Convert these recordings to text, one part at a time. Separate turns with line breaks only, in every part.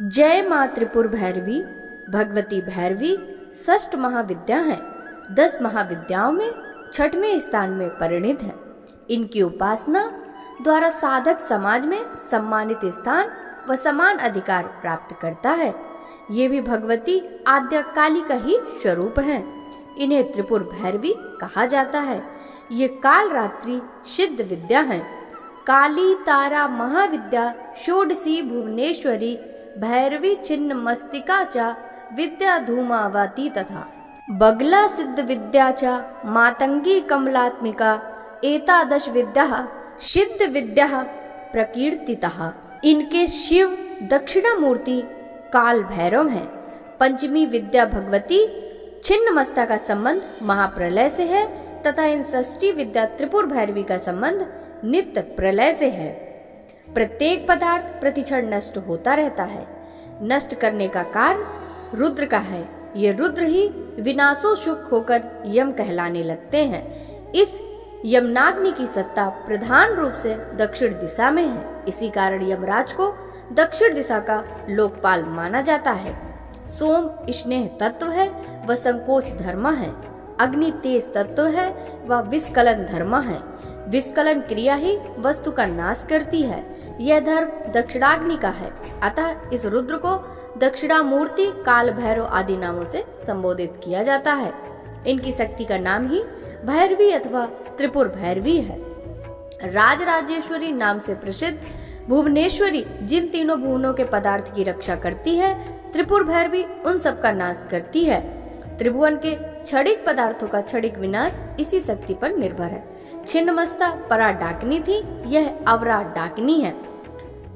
जय माँ त्रिपुर भैरवी भगवती भैरवी षष्ठ महाविद्या है। 10 महाविद्याओं में 6वें स्थान में परिणित है। इनकी उपासना द्वारा साधक समाज में सम्मानित स्थान व समान अधिकार प्राप्त करता है। ये भी भगवती आद्य काली का ही स्वरूप है। इन्हें त्रिपुर भैरवी कहा जाता है। ये काल रात्रि सिद्ध विद्या है। काली तारा महाविद्या षोडशी भुवनेश्वरी भैरवी छिन्न मस्तिका च विद्या धूमावती तथा बगला सिद्ध विद्या च मातंगी कमलात्मिका एतादश विद्या सिद्ध विद्या प्रकीर्तितः। इनके शिव दक्षिणामूर्ति काल भैरव हैं। पंचमी विद्या भगवती छिन्न मस्ता का संबंध महाप्रलय से है तथा इन षष्ठी विद्या त्रिपुर भैरवी का संबंध नित्य प्रलय से है। प्रत्येक पदार्थ प्रतिक्षण नष्ट होता रहता है। नष्ट करने का कार्य रुद्र का है। ये रुद्र ही विनाशो सुख होकर यम कहलाने लगते हैं। इस यमनाग्नि की सत्ता प्रधान रूप से दक्षिण दिशा में है। इसी कारण यमराज को दक्षिण दिशा का लोकपाल माना जाता है। सोम स्नेह तत्व है व संकोच धर्म है। अग्नि तेज तत्व है व विस्कलन धर्म है। विस्कलन क्रिया ही वस्तु का नाश करती है। यह धर्म दक्षिणाग्नि का है। अतः इस रुद्र को दक्षिणामूर्ति काल भैरव आदि नामों से संबोधित किया जाता है। इनकी शक्ति का नाम ही भैरवी अथवा त्रिपुर भैरवी है। राजराजेश्वरी नाम से प्रसिद्ध भुवनेश्वरी जिन तीनों भुवनों के पदार्थ की रक्षा करती है, त्रिपुर भैरवी उन सब का नाश करती है। त्रिभुवन के क्षणिक पदार्थों का क्षणिक विनाश इसी शक्ति पर निर्भर है। छिन्नमस्ता परा डाकिनी थी, यह अवरा डाकिनी है।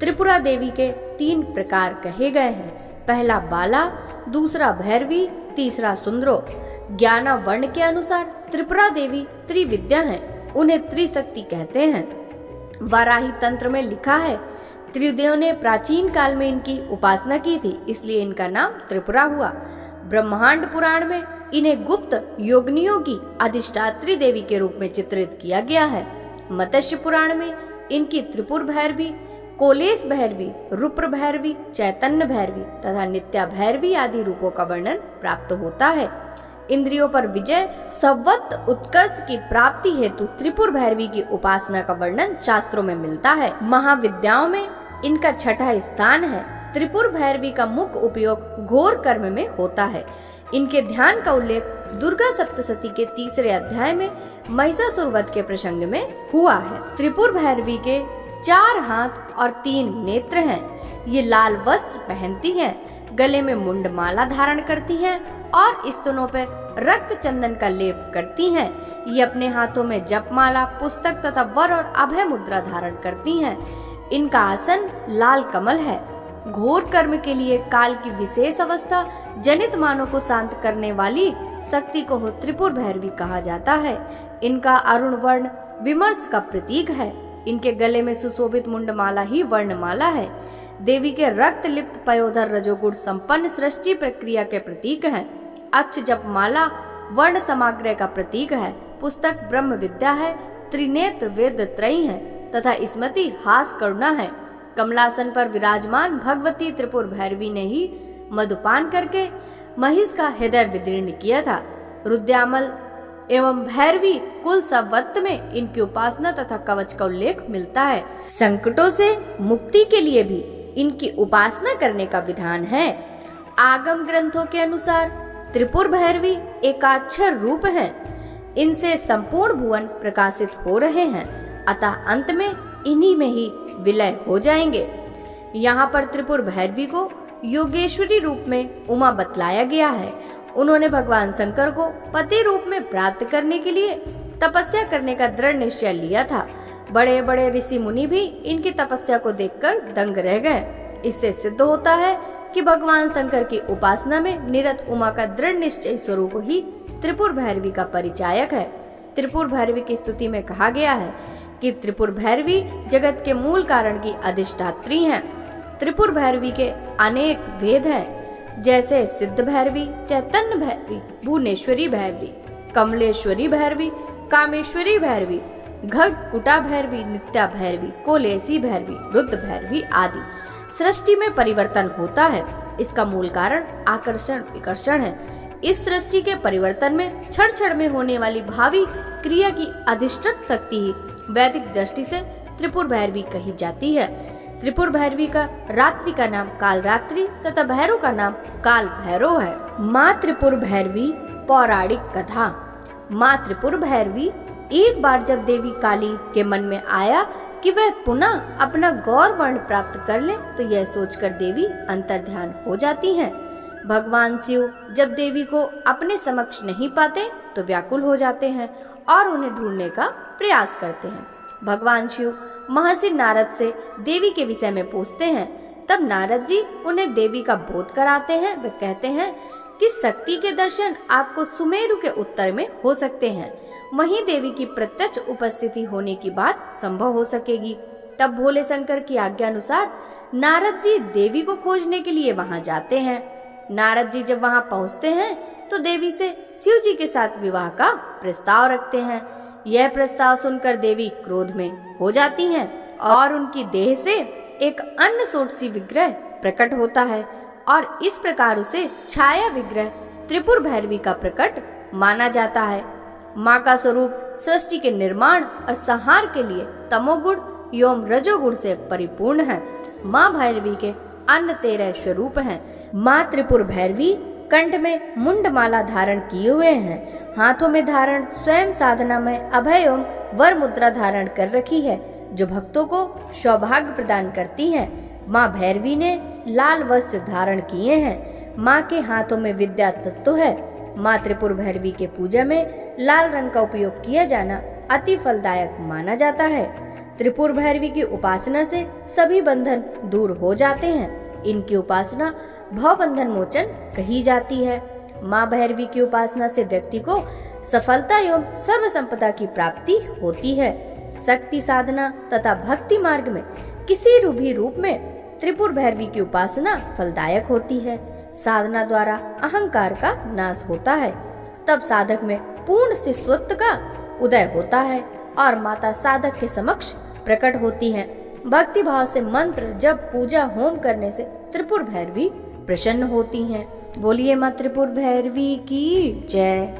त्रिपुरा देवी के 3 प्रकार कहे गए हैं। पहला बाला, दूसरा भैरवी, तीसरा सुंदरो। ज्ञाना वर्ण के अनुसार त्रिपुरा देवी त्रिविद्या हैं। उन्हें त्रिशक्ति कहते हैं। वाराही तंत्र में लिखा है, त्रिदेव ने प्राचीन काल में इनकी उपासना की थी, इसलिए इनका नाम त्रिपुरा हुआ। ब्रह्मांड पुराण में इन्हें गुप्त योगिनियों की अधिष्ठात्री देवी के रूप में चित्रित किया गया है। मत्स्य पुराण में इनकी त्रिपुर भैरवी, कोलेश भैरवी, रुप्र भैरवी, चैतन्य भैरवी तथा नित्या भैरवी आदि रूपों का वर्णन प्राप्त होता है। इंद्रियों पर विजय सर्वत्र उत्कर्ष की प्राप्ति हेतु त्रिपुर भैरवी की उपासना का वर्णन शास्त्रों में मिलता है। महाविद्याओं में इनका 6ठा स्थान है। त्रिपुर भैरवी का मुख्य उपयोग घोर कर्म में होता है। इनके ध्यान का उल्लेख दुर्गा सप्तशती के 3रे अध्याय में महिषासुर वध के प्रसंग में हुआ है। त्रिपुर भैरवी के 4 हाथ और 3 नेत्र हैं। ये लाल वस्त्र पहनती हैं, गले में मुंडमाला धारण करती हैं और स्तनों पर रक्त चंदन का लेप करती हैं। ये अपने हाथों में जपमाला, पुस्तक तथा वर और अभय मुद्रा धारण करती हैं। इनका आसन लाल कमल है। घोर कर्म के लिए काल की विशेष अवस्था जनित मानव को शांत करने वाली शक्ति को त्रिपुर भैरवी कहा जाता है। इनका अरुण वर्ण विमर्श का प्रतीक है। इनके गले में सुशोभित मुंडमाला ही वर्णमाला है। देवी के रक्त लिप्त पयोधर रजोगुण संपन्न सृष्टि प्रक्रिया के प्रतीक हैं। अक्ष जपमाला वर्ण समाग्रह का प्रतीक है। पुस्तक ब्रह्म विद्या है। त्रिनेत्र वेद त्रयी है तथा स्मृति हास करुणा है। कमलासन पर विराजमान भगवती त्रिपुर भैरवी ने ही मधुपान करके महिष का हृदय विदीर्ण किया था। रुद्यामल एवं भैरवी कुल संवत् में इनकी उपासना तथा कवच का उल्लेख मिलता है। संकटों से मुक्ति के लिए भी इनकी उपासना करने का विधान है। आगम ग्रंथों के अनुसार त्रिपुर भैरवी एकाक्षर रूप है। इनसे संपूर्ण भुवन प्रकाशित हो रहे हैं, अतः अंत में इन्हीं में ही विलय हो जाएंगे। यहाँ पर त्रिपुर भैरवी को योगेश्वरी रूप में उमा बतलाया गया है। उन्होंने भगवान शंकर को पति रूप में प्राप्त करने के लिए तपस्या करने का दृढ़ निश्चय लिया था। बड़े बड़े ऋषि मुनि भी इनकी तपस्या को देखकर दंग रह गए। इससे सिद्ध होता है कि भगवान शंकर की उपासना में निरत उमा का दृढ़ निश्चय स्वरूप ही त्रिपुर भैरवी का परिचायक है। त्रिपुर भैरवी की स्तुति में कहा गया है कि त्रिपुर भैरवी जगत के मूल कारण की अधिष्ठात्री हैं। त्रिपुर भैरवी के अनेक भेद हैं, जैसे सिद्ध भैरवी, चैतन्य भैरवी, भुवनेश्वरी भैरवी, कमलेश्वरी भैरवी, कामेश्वरी भैरवी, घट कुटा भैरवी, नित्या भैरवी, कोलेसी भैरवी, रुद्र भैरवी आदि। सृष्टि में परिवर्तन होता है। इसका मूल कारण आकर्षण विकर्षण है। इस सृष्टि के परिवर्तन में क्षण क्षण में होने वाली भावी क्रिया की अधिष्ठित शक्ति ही वैदिक दृष्टि से त्रिपुर भैरवी कही जाती है। त्रिपुर भैरवी का रात्रि का नाम काल रात्रि तथा भैरव का नाम काल भैरव है। माँ त्रिपुर भैरवी पौराणिक कथा। माँ त्रिपुर भैरवी एक बार जब देवी काली के मन में आया कि वह पुनः अपना गौर वर्ण प्राप्त कर ले, तो यह सोचकर देवी अंतर्ध्यान हो जाती हैं। भगवान शिव जब देवी को अपने समक्ष नहीं पाते तो व्याकुल हो जाते हैं और उन्हें ढूंढने का प्रयास करते हैं। भगवान शिव महर्षि नारद से देवी के विषय में पूछते हैं। तब नारद जी उन्हें देवी का बोध कराते हैं। वे कहते हैं कि शक्ति के दर्शन आपको सुमेरु के उत्तर में हो सकते हैं, वहीं देवी की प्रत्यक्ष उपस्थिति होने की बात संभव हो सकेगी। तब भोले शंकर की आज्ञा अनुसार नारद जी देवी को खोजने के लिए वहां जाते हैं। नारद जी जब वहां पहुंचते हैं तो देवी से शिव जी के साथ विवाह का प्रस्ताव रखते हैं। यह प्रस्ताव सुनकर देवी क्रोध में हो जाती हैं और उनकी देह से एक अन्य षोडशी विग्रह प्रकट होता है और इस प्रकार उसे छाया विग्रह त्रिपुर भैरवी का प्रकट माना जाता है। माँ का स्वरूप सृष्टि के निर्माण और संहार के लिए तमोगुण एवं रजोगुण से परिपूर्ण है। माँ भैरवी के अन्य 13 स्वरूप हैं। माँ त्रिपुर भैरवी कंठ में मुंडमाला धारण किए हुए हैं। हाथों में धारण स्वयं साधना में अभय एवं वर मुद्रा धारण कर रखी है, जो भक्तों को सौभाग्य प्रदान करती है। माँ भैरवी ने लाल वस्त्र धारण किए हैं। माँ के हाथों में विद्या तत्व है। माँ त्रिपुर भैरवी के पूजा में लाल रंग का उपयोग किया जाना अति फलदायक माना जाता है। त्रिपुर भैरवी की उपासना से सभी बंधन दूर हो जाते हैं। इनकी उपासना भव बंधन मोचन कही जाती है। माँ भैरवी की उपासना से व्यक्ति को सफलता एवं सर्व संपदा की प्राप्ति होती है। शक्ति साधना तथा भक्ति मार्ग में किसी भी रूप में त्रिपुर भैरवी की उपासना फलदायक होती है। साधना द्वारा अहंकार का नाश होता है। तब साधक में पूर्ण शिष्यत्व का उदय होता है और माता साधक के समक्ष प्रकट होती हैं। भक्ति भाव से मंत्र जब पूजा होम करने से त्रिपुर भैरवी प्रसन्न होती हैं। बोलिए माँ त्रिपुर भैरवी की जय।